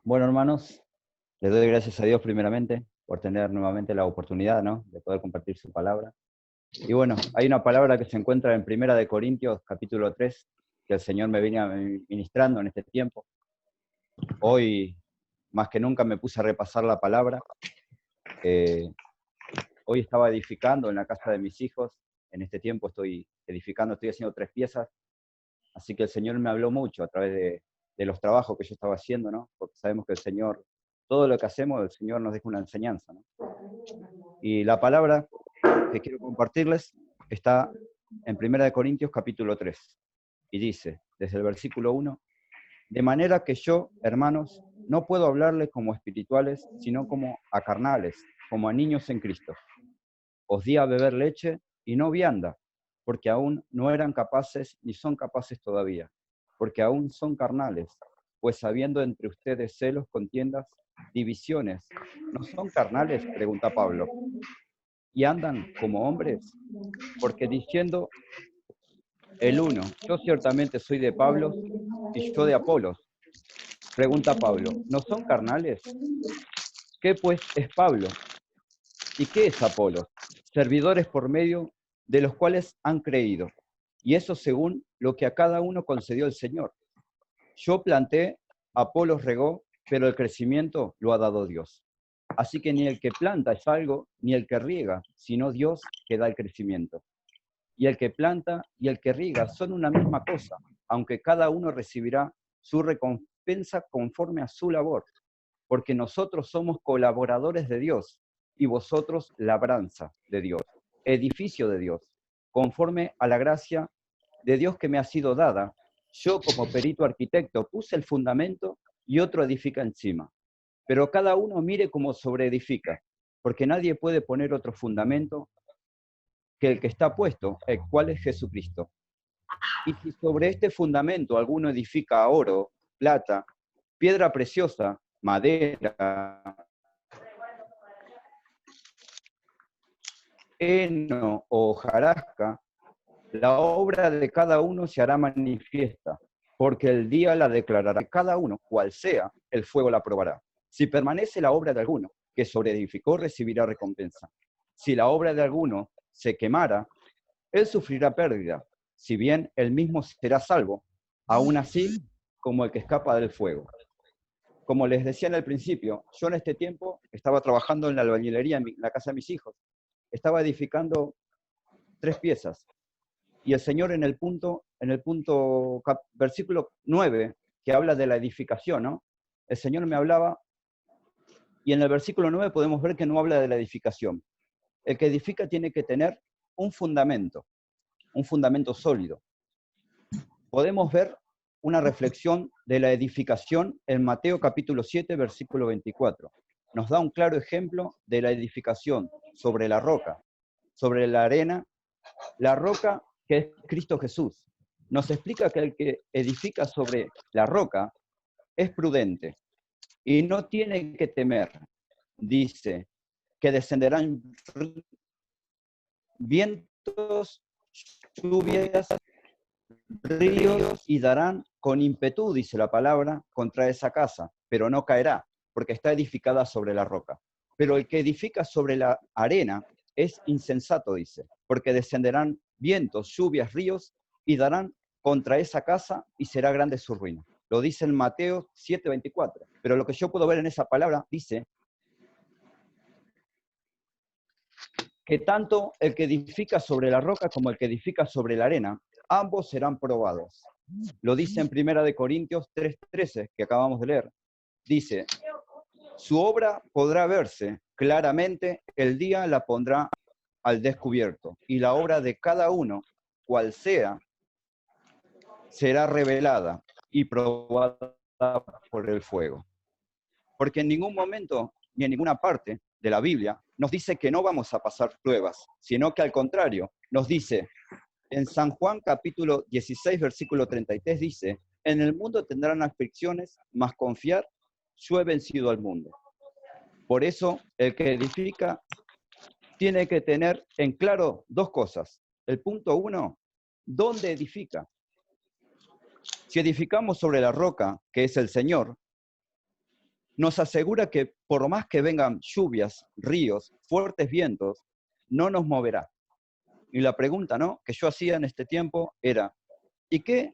Bueno, hermanos, les doy gracias a Dios primeramente por tener nuevamente la oportunidad, ¿no?, de poder compartir su palabra. Y bueno, hay una palabra que se encuentra en Primera de Corintios, capítulo 3, que el Señor me venía ministrando en este tiempo. Hoy, más que nunca, me puse a repasar la palabra. Hoy estaba edificando en la casa de mis hijos. En este tiempo estoy edificando, estoy haciendo 3 piezas. Así que el Señor me habló mucho a través de los trabajos que yo estaba haciendo, ¿no? Porque sabemos que el Señor, todo lo que hacemos, el Señor nos deja una enseñanza, ¿no? Y la palabra que quiero compartirles está en 1 Corintios capítulo 3. Y dice, desde el versículo 1, de manera que yo, hermanos, no puedo hablarles como espirituales, sino como a carnales, como a niños en Cristo. Os di a beber leche y no vianda, porque aún no eran capaces ni son capaces todavía, porque aún son carnales, pues habiendo entre ustedes celos, contiendas, divisiones, ¿no son carnales?, pregunta Pablo, y andan como hombres, porque diciendo el uno, yo ciertamente soy de Pablo y yo de Apolos, pregunta Pablo, ¿no son carnales? ¿Qué pues es Pablo? ¿Y qué es Apolos? Servidores por medio de los cuales han creído, y eso según lo que a cada uno concedió el Señor. Yo planté, Apolos regó, pero el crecimiento lo ha dado Dios. Así que ni el que planta es algo, ni el que riega, sino Dios que da el crecimiento. Y el que planta y el que riega son una misma cosa, aunque cada uno recibirá su recompensa conforme a su labor, porque nosotros somos colaboradores de Dios y vosotros labranza de Dios, edificio de Dios, conforme a la gracia de Dios que me ha sido dada. Yo como perito arquitecto puse el fundamento y otro edifica encima. Pero cada uno mire cómo sobreedifica, porque nadie puede poner otro fundamento que el que está puesto, el cual es Jesucristo. Y si sobre este fundamento alguno edifica oro, plata, piedra preciosa, madera, heno o hojarasca, la obra de cada uno se hará manifiesta, porque el día la declarará. Cada uno, cual sea, el fuego la probará. Si permanece la obra de alguno que sobreedificó, recibirá recompensa. Si la obra de alguno se quemara, él sufrirá pérdida, si bien él mismo será salvo, aún así como el que escapa del fuego. Como les decía en el principio, yo en este tiempo estaba trabajando en la albañilería en la casa de mis hijos. Estaba edificando 3 piezas. Y el Señor en el versículo 9, que habla de la edificación, ¿no? El Señor me hablaba, y en el versículo 9 podemos ver que no habla de la edificación. El que edifica tiene que tener un fundamento sólido. Podemos ver una reflexión de la edificación en Mateo capítulo 7, versículo 24. Nos da un claro ejemplo de la edificación sobre la roca, sobre la arena, la roca que es Cristo Jesús. Nos explica que el que edifica sobre la roca es prudente y no tiene que temer. Dice que descenderán vientos, lluvias, ríos y darán con ímpetu, dice la palabra, contra esa casa, pero no caerá, porque está edificada sobre la roca. Pero el que edifica sobre la arena es insensato, dice, porque descenderán vientos, lluvias, ríos y darán contra esa casa y será grande su ruina. Lo dice en Mateo 7:24. Pero lo que yo puedo ver en esa palabra dice que tanto el que edifica sobre la roca como el que edifica sobre la arena, ambos serán probados. Lo dice en 1 Corintios 3:13, que acabamos de leer. Dice, su obra podrá verse claramente, el día la pondrá al descubierto, y la obra de cada uno, cual sea, será revelada y probada por el fuego. Porque en ningún momento ni en ninguna parte de la Biblia nos dice que no vamos a pasar pruebas, sino que al contrario, nos dice, en San Juan capítulo 16, versículo 33 dice, en el mundo tendrán aflicciones, mas confiar, yo he vencido al mundo. Por eso, el que edifica tiene que tener en claro 2 cosas. El punto 1, ¿dónde edifica? Si edificamos sobre la roca, que es el Señor, nos asegura que por más que vengan lluvias, ríos, fuertes vientos, no nos moverá. Y la pregunta, ¿no?, que yo hacía en este tiempo era, ¿y qué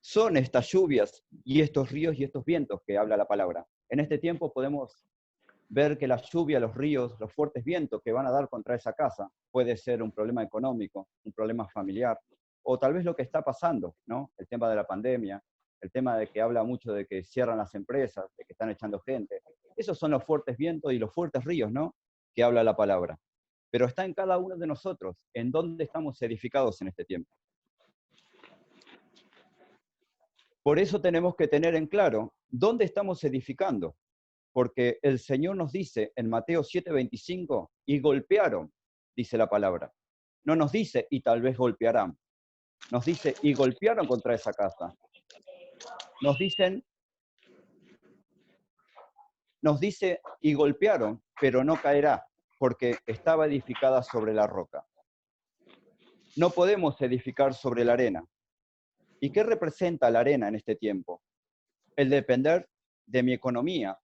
son estas lluvias y estos ríos y estos vientos que habla la palabra? En este tiempo podemos ver que la lluvia, los ríos, los fuertes vientos que van a dar contra esa casa puede ser un problema económico, un problema familiar, o tal vez lo que está pasando, ¿no? El tema de la pandemia, el tema de que habla mucho de que cierran las empresas, de que están echando gente. Esos son los fuertes vientos y los fuertes ríos, ¿no?, que habla la palabra. Pero está en cada uno de nosotros, en dónde estamos edificados en este tiempo. Por eso tenemos que tener en claro dónde estamos edificando, porque el Señor nos dice en Mateo 7:25, y golpearon, dice la palabra. No nos dice, y tal vez golpearán. Nos dice, y golpearon contra esa casa. Nos dice, y golpearon, pero no caerá, porque estaba edificada sobre la roca. No podemos edificar sobre la arena. ¿Y qué representa la arena en este tiempo? El depender de mi economía,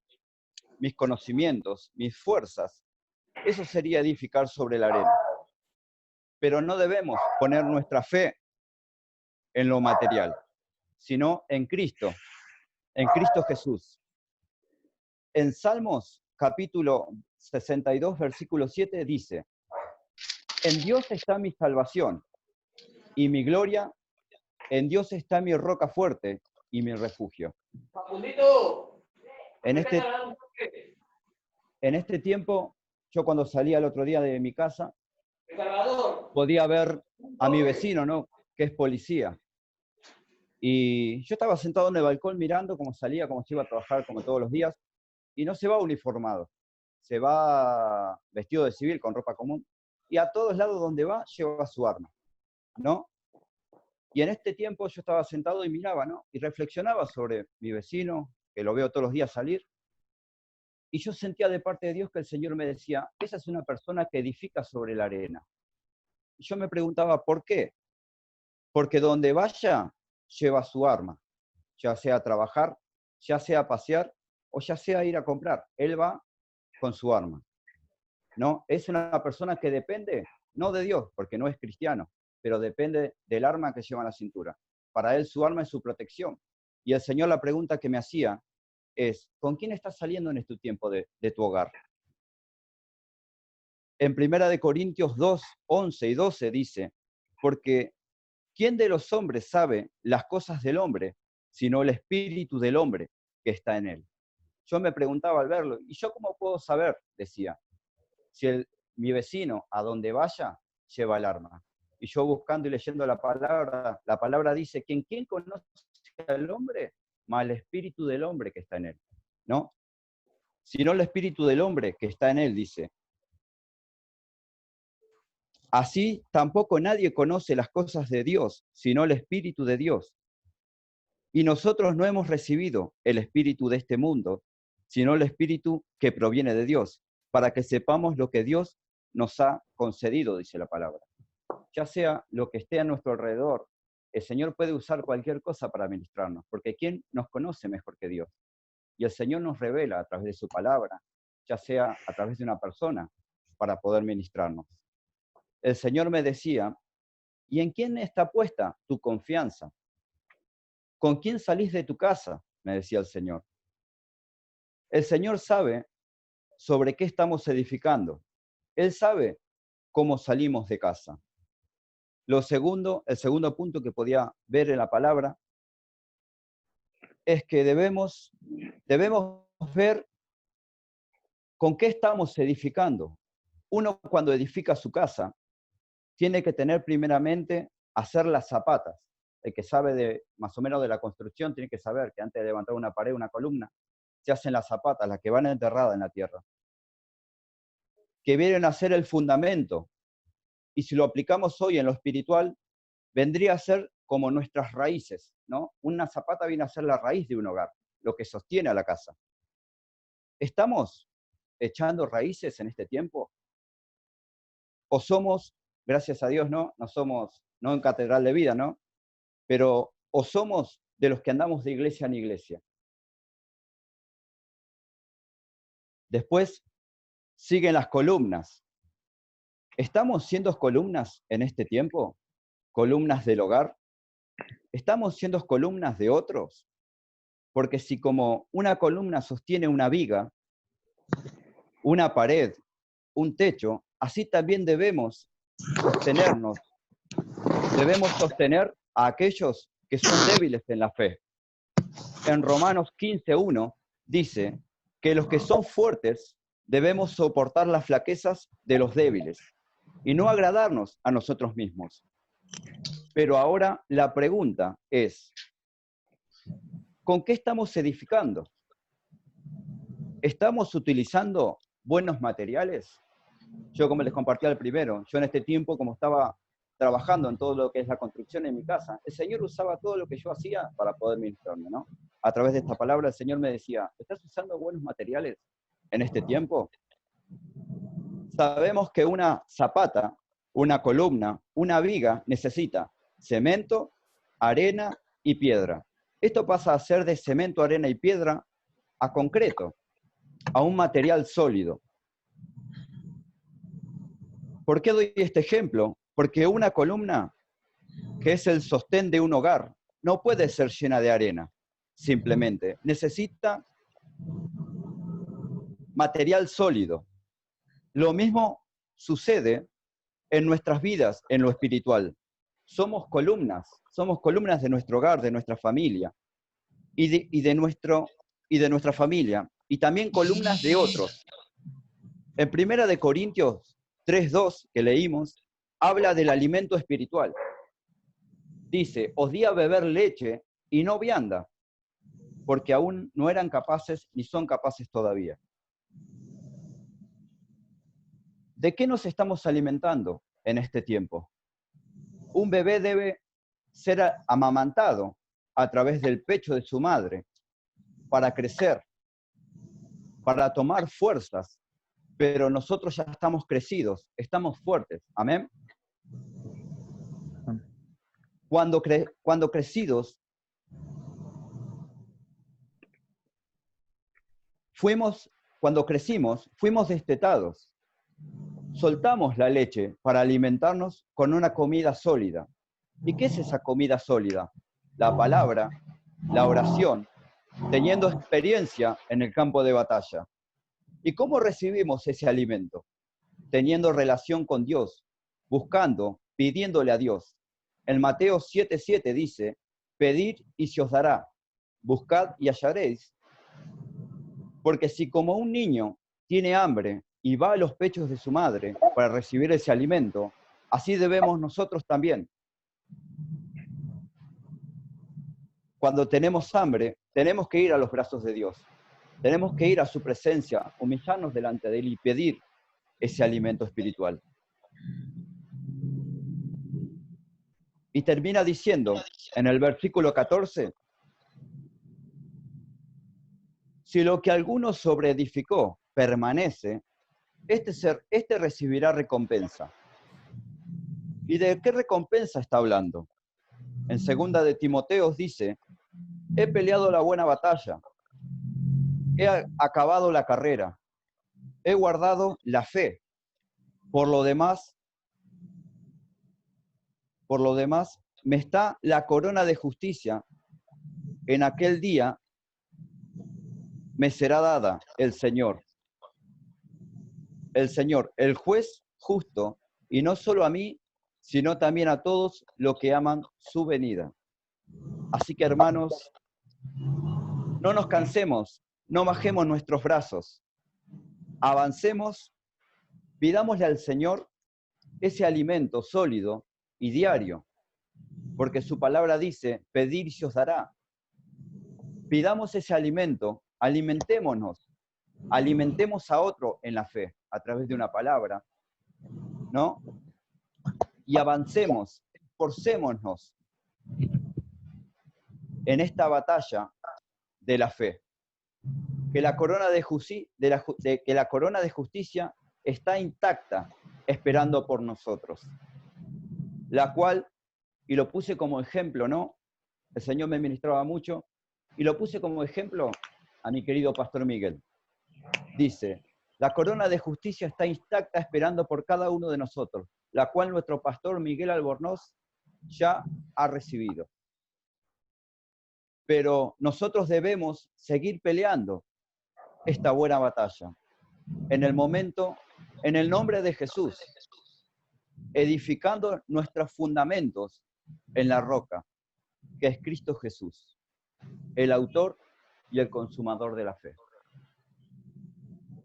mis conocimientos, mis fuerzas. Eso sería edificar sobre la arena. Pero no debemos poner nuestra fe en lo material, sino en Cristo Jesús. En Salmos capítulo 62, versículo 7 dice, en Dios está mi salvación y mi gloria, en Dios está mi roca fuerte y mi refugio. En este tiempo, yo cuando salía el otro día de mi casa, podía ver a mi vecino, ¿no?, que es policía. Y yo estaba sentado en el balcón mirando cómo salía, cómo se iba a trabajar, como todos los días, y no se va uniformado, se va vestido de civil con ropa común, y a todos lados donde va lleva su arma, ¿no? Y en este tiempo yo estaba sentado y miraba, ¿no?, y reflexionaba sobre mi vecino, que lo veo todos los días salir, y yo sentía de parte de Dios que el Señor me decía, esa es una persona que edifica sobre la arena. Y yo me preguntaba, ¿por qué? Porque donde vaya, lleva su arma, ya sea a trabajar, ya sea a pasear, o ya sea a ir a comprar. Él va con su arma, ¿no? Es una persona que depende, no de Dios, porque no es cristiano, pero depende del arma que lleva en la cintura. Para él su arma es su protección. Y el Señor, la pregunta que me hacía es, ¿con quién estás saliendo en este tiempo de tu hogar? En 1 Corintios 2, 11 y 12 dice, porque ¿quién de los hombres sabe las cosas del hombre, sino el espíritu del hombre que está en él? Yo me preguntaba al verlo, ¿y yo cómo puedo saber? Decía, si mi vecino a donde vaya lleva el arma. Y yo buscando y leyendo la palabra dice que ¿quién conoce al hombre? Más el espíritu del hombre que está en él, ¿no? Sino el espíritu del hombre que está en él, dice. Así tampoco nadie conoce las cosas de Dios, sino el espíritu de Dios. Y nosotros no hemos recibido el espíritu de este mundo, sino el espíritu que proviene de Dios, para que sepamos lo que Dios nos ha concedido, dice la palabra. Ya sea lo que esté a nuestro alrededor, el Señor puede usar cualquier cosa para ministrarnos, porque ¿quién nos conoce mejor que Dios? Y el Señor nos revela a través de su palabra, ya sea a través de una persona, para poder ministrarnos. El Señor me decía, ¿y en quién está puesta tu confianza? ¿Con quién salís de tu casa? Me decía el Señor. El Señor sabe sobre qué estamos edificando. Él sabe cómo salimos de casa. El segundo punto que podía ver en la palabra es que debemos ver con qué estamos edificando. Uno cuando edifica su casa tiene que tener primeramente hacer las zapatas. El que sabe de más o menos de la construcción tiene que saber que antes de levantar una pared, una columna, se hacen las zapatas, las que van enterradas en la tierra, que vienen a ser el fundamento. Y si lo aplicamos hoy en lo espiritual, vendría a ser como nuestras raíces, ¿no? Una zapata viene a ser la raíz de un hogar, lo que sostiene a la casa. ¿Estamos echando raíces en este tiempo? ¿O somos, gracias a Dios, no somos, no en catedral de vida, ¿no? Pero, ¿o somos de los que andamos de iglesia en iglesia? Después siguen las columnas. ¿Estamos siendo columnas en este tiempo? ¿Columnas del hogar? ¿Estamos siendo columnas de otros? Porque si como una columna sostiene una viga, una pared, un techo, así también debemos sostenernos. Debemos sostener a aquellos que son débiles en la fe. En Romanos 15:1 dice que los que son fuertes debemos soportar las flaquezas de los débiles y no agradarnos a nosotros mismos. Pero ahora la pregunta es, ¿con qué estamos edificando? ¿Estamos utilizando buenos materiales? Yo, como les compartí al primero, yo en este tiempo, como estaba trabajando en todo lo que es la construcción en mi casa, el Señor usaba todo lo que yo hacía para poder ministrarme, ¿no? A través de esta palabra el Señor me decía, ¿estás usando buenos materiales en este tiempo? Sabemos que una zapata, una columna, una viga necesita cemento, arena y piedra. Esto pasa a ser de cemento, arena y piedra a concreto, a un material sólido. ¿Por qué doy este ejemplo? Porque una columna, que es el sostén de un hogar, no puede ser llena de arena, simplemente. Necesita material sólido. Lo mismo sucede en nuestras vidas, en lo espiritual. Somos columnas de nuestro hogar, de nuestra familia, y de nuestra familia, y también columnas de otros. En 1 Corintios 3:2, que leímos, habla del alimento espiritual. Dice, os di a beber leche y no vianda, porque aún no eran capaces ni son capaces todavía. ¿De qué nos estamos alimentando en este tiempo? Un bebé debe ser amamantado a través del pecho de su madre para crecer, para tomar fuerzas, pero nosotros ya estamos crecidos, estamos fuertes. ¿Amén? Cuando crecidos, cuando crecimos, fuimos destetados. Soltamos la leche para alimentarnos con una comida sólida. ¿Y qué es esa comida sólida? La palabra, la oración, teniendo experiencia en el campo de batalla. ¿Y cómo recibimos ese alimento? Teniendo relación con Dios, buscando, pidiéndole a Dios. En Mateo 7:7 dice, pedid y se os dará, buscad y hallaréis. Porque si como un niño tiene hambre y va a los pechos de su madre para recibir ese alimento, así debemos nosotros también. Cuando tenemos hambre, tenemos que ir a los brazos de Dios. Tenemos que ir a su presencia, humillarnos delante de Él y pedir ese alimento espiritual. Y termina diciendo en el versículo 14, si lo que alguno sobreedificó permanece, este recibirá recompensa. ¿Y de qué recompensa está hablando? En 2 de Timoteo dice, he peleado la buena batalla, he acabado la carrera, he guardado la fe. Por lo demás, me está la corona de justicia. En aquel día me será dada el Señor, el juez justo, y no solo a mí, sino también a todos los que aman su venida. Así que, hermanos, no nos cansemos, no bajemos nuestros brazos, avancemos, pidámosle al Señor ese alimento sólido y diario, porque su palabra dice, pedir y se os dará. Pidamos ese alimento, alimentémonos, alimentemos a otro en la fe, a través de una palabra, ¿no? Y avancemos, esforcémonos en esta batalla de la fe. Que la corona de justicia está intacta, esperando por nosotros. La cual, y lo puse como ejemplo, ¿no? El Señor me ministraba mucho, y lo puse como ejemplo a mi querido Pastor Miguel. Dice, la corona de justicia está intacta esperando por cada uno de nosotros, la cual nuestro pastor Miguel Albornoz ya ha recibido. Pero nosotros debemos seguir peleando esta buena batalla. En el nombre de Jesús, edificando nuestros fundamentos en la roca, que es Cristo Jesús, el autor y el consumador de la fe.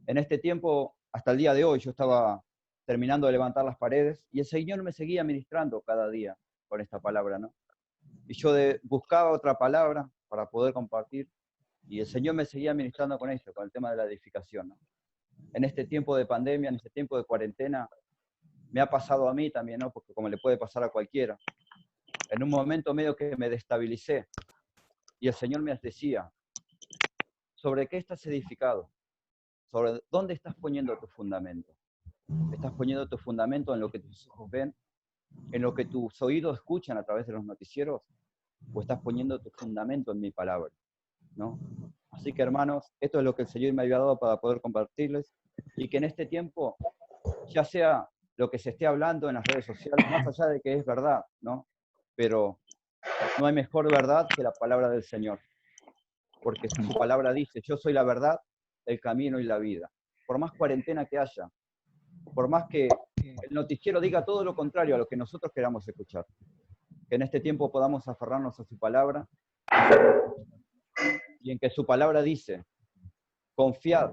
En este tiempo, hasta el día de hoy, yo estaba terminando de levantar las paredes y el Señor me seguía ministrando cada día con esta palabra, ¿no? Y yo buscaba otra palabra para poder compartir y el Señor me seguía ministrando con esto, con el tema de la edificación, ¿no? En este tiempo de pandemia, en este tiempo de cuarentena, me ha pasado a mí también, ¿no? Porque como le puede pasar a cualquiera. En un momento medio que me destabilicé y el Señor me decía, ¿sobre qué estás edificado? ¿Sobre dónde estás poniendo tu fundamento? ¿Estás poniendo tu fundamento en lo que tus ojos ven? ¿En lo que tus oídos escuchan a través de los noticieros? ¿O estás poniendo tu fundamento en mi palabra? ¿No? Así que, hermanos, esto es lo que el Señor me había dado para poder compartirles y que en este tiempo, ya sea lo que se esté hablando en las redes sociales, más allá de que es verdad, ¿no? Pero no hay mejor verdad que la palabra del Señor, porque su palabra dice, yo soy la verdad, el camino y la vida. Por más cuarentena que haya, por más que el noticiero diga todo lo contrario a lo que nosotros queramos escuchar, que en este tiempo podamos aferrarnos a su palabra y en que su palabra dice, confiad,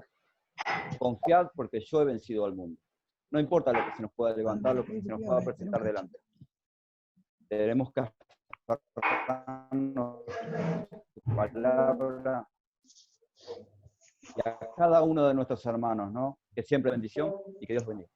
confiad porque yo he vencido al mundo. No importa lo que se nos pueda levantar, lo que se nos pueda presentar delante. Tenemos que aferrarnos a su palabra y a cada uno de nuestros hermanos, ¿no? Que siempre bendición y que Dios bendiga.